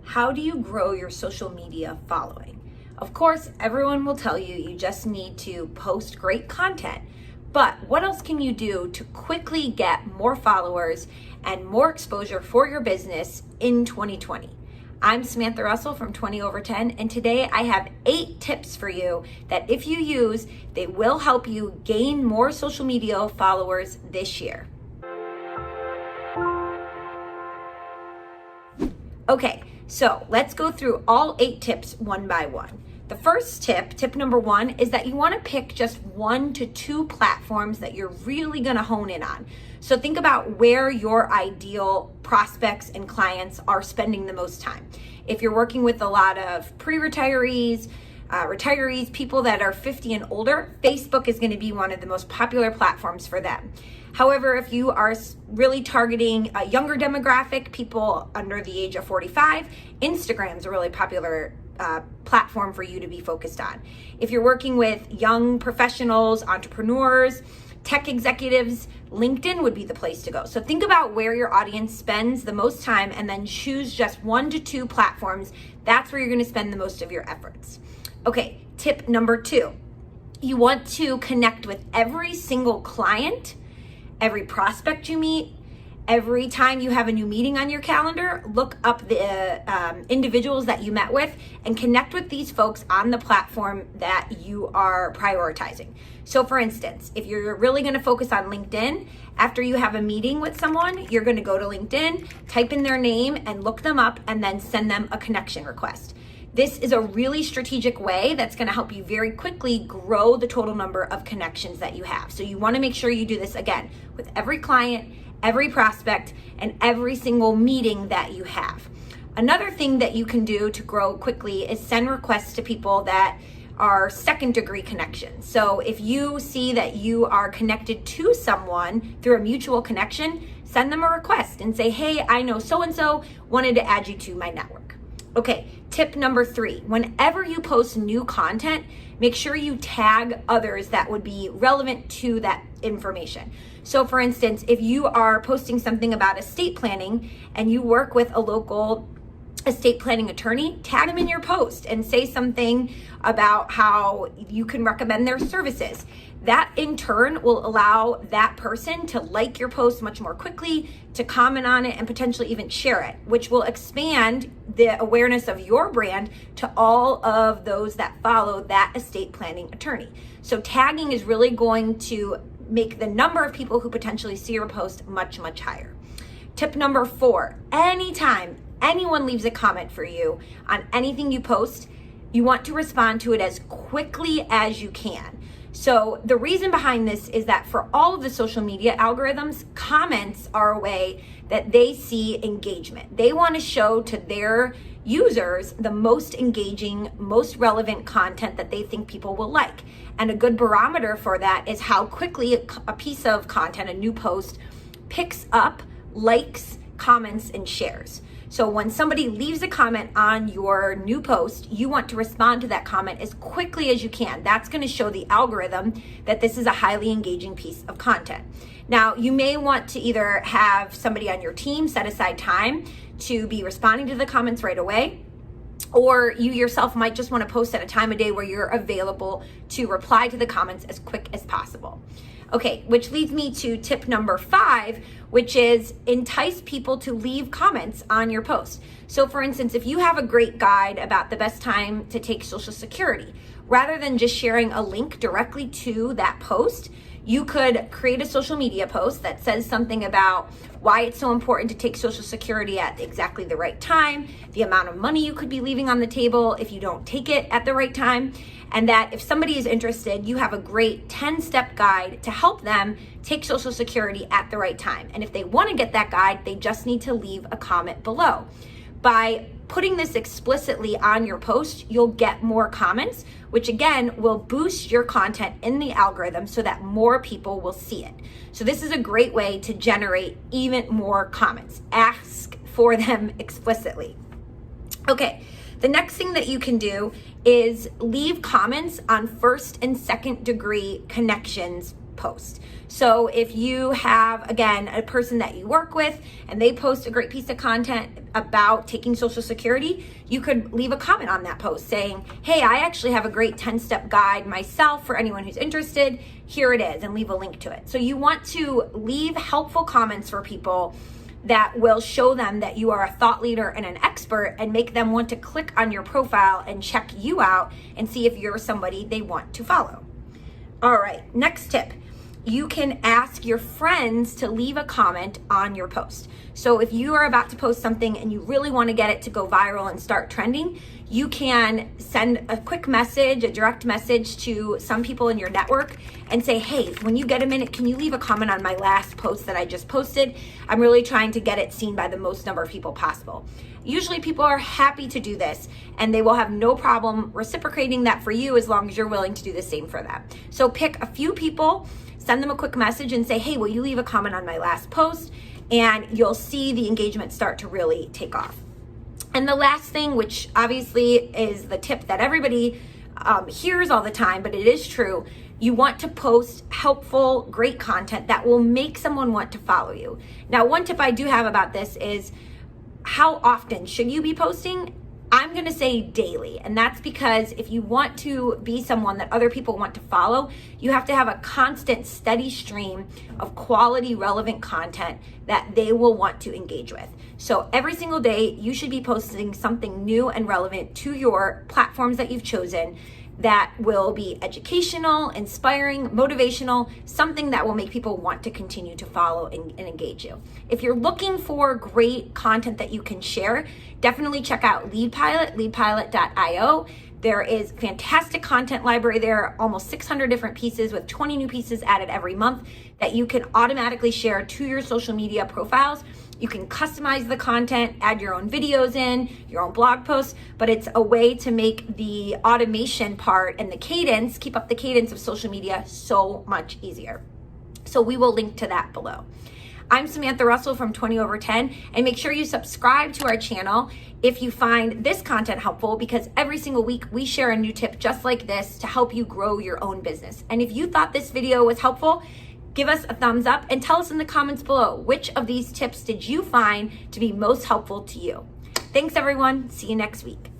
How do you grow your social media following? Of course, everyone will tell you you just need to post great content, but what else can you do to quickly get more followers and more exposure for your business in 2020? I'm Samantha Russell from 20 Over 10, and today I have 8 tips for you that if you use, they will help you gain more social media followers this year. Okay, so let's go through all 8 tips one by one. The first tip number 1, is that you want to pick just 1 to 2 platforms that you're really going to hone in on. So think about where your ideal prospects and clients are spending the most time. If you're working with a lot of pre-retirees, retirees, people that are 50 and older, Facebook is going to be one of the most popular platforms for them. However, if you are really targeting a younger demographic, people under the age of 45, Instagram is a really popular platform for you to be focused on. If you're working with young professionals, entrepreneurs, tech executives, LinkedIn would be the place to go. So think about where your audience spends the most time and then choose just 1 to 2 platforms. That's where you're going to spend the most of your efforts. Okay, tip number 2. You want to connect with every single client, every prospect you meet. Every time you have a new meeting on your calendar, look up the individuals that you met with and connect with these folks on the platform that you are prioritizing. So for instance, if you're really going to focus on LinkedIn, after you have a meeting with someone, you're going to go to LinkedIn, type in their name and look them up and then send them a connection request. This is a really strategic way that's going to help you very quickly grow the total number of connections that you have. So you want to make sure you do this again with every client, every prospect, and every single meeting that you have. Another thing that you can do to grow quickly is send requests to people that are second degree connections. So if you see that you are connected to someone through a mutual connection, send them a request and say, hey, I know so-and-so, wanted to add you to my network. Okay, tip number 3, whenever you post new content, make sure you tag others that would be relevant to that information. So for instance, if you are posting something about estate planning and you work with a local estate planning attorney, tag them in your post and say something about how you can recommend their services. That in turn will allow that person to like your post much more quickly, to comment on it, and potentially even share it, which will expand the awareness of your brand to all of those that follow that estate planning attorney. So tagging is really going to make the number of people who potentially see your post much, much higher. Tip number 4, anytime anyone leaves a comment for you on anything you post, you want to respond to it as quickly as you can. So the reason behind this is that for all of the social media algorithms, comments are a way that they see engagement. They want to show to their users the most engaging, most relevant content that they think people will like. And a good barometer for that is how quickly a piece of content, a new post, picks up likes, comments, and shares. So when somebody leaves a comment on your new post, you want to respond to that comment as quickly as you can. That's going to show the algorithm that this is a highly engaging piece of content. Now, you may want to either have somebody on your team set aside time to be responding to the comments right away, or you yourself might just want to post at a time of day where you're available to reply to the comments as quick as possible. Okay, which leads me to tip number 5, which is entice people to leave comments on your post. So for instance, if you have a great guide about the best time to take Social Security, rather than just sharing a link directly to that post, you could create a social media post that says something about why it's so important to take Social Security at exactly the right time, the amount of money you could be leaving on the table if you don't take it at the right time, and that if somebody is interested, you have a great 10-step guide to help them take Social Security at the right time. And if they want to get that guide, they just need to leave a comment below. By putting this explicitly on your post, you'll get more comments, which again will boost your content in the algorithm so that more people will see it. So this is a great way to generate even more comments. Ask for them explicitly. Okay, the next thing that you can do is leave comments on first and second degree connections post. So if you have, again, a person that you work with and they post a great piece of content about taking Social Security, you could leave a comment on that post saying, hey, I actually have a great 10-step guide myself for anyone who's interested. Here it is, and leave a link to it. So you want to leave helpful comments for people that will show them that you are a thought leader and an expert and make them want to click on your profile and check you out and see if you're somebody they want to follow. All right, next tip. You can ask your friends to leave a comment on your post. So if you are about to post something and you really want to get it to go viral and start trending, you can send a quick message, a direct message to some people in your network and say, hey, when you get a minute, can you leave a comment on my last post that I just posted? I'm really trying to get it seen by the most number of people possible. Usually people are happy to do this and they will have no problem reciprocating that for you as long as you're willing to do the same for them. So pick a few people, send them a quick message and say, hey, will you leave a comment on my last post? And you'll see the engagement start to really take off. And the last thing, which obviously is the tip that everybody hears all the time, but it is true, you want to post helpful, great content that will make someone want to follow you. Now, one tip I do have about this is how often should you be posting? I'm going to say daily, and that's because if you want to be someone that other people want to follow, you have to have a constant, steady stream of quality, relevant content that they will want to engage with. So every single day, you should be posting something new and relevant to your platforms that you've chosen that will be educational, inspiring, motivational, something that will make people want to continue to follow and engage you. If you're looking for great content that you can share, definitely check out LeadPilot, leadpilot.io. There is fantastic content library there, almost 600 different pieces with 20 new pieces added every month that you can automatically share to your social media profiles. You can customize the content, add your own videos in, your own blog posts, but it's a way to make the automation part and the cadence, keep up the cadence of social media so much easier. So we will link to that below. I'm Samantha Russell from 20 Over 10, and make sure you subscribe to our channel if you find this content helpful, because every single week we share a new tip just like this to help you grow your own business. And if you thought this video was helpful, give us a thumbs up and tell us in the comments below, which of these tips did you find to be most helpful to you? Thanks everyone. See you next week.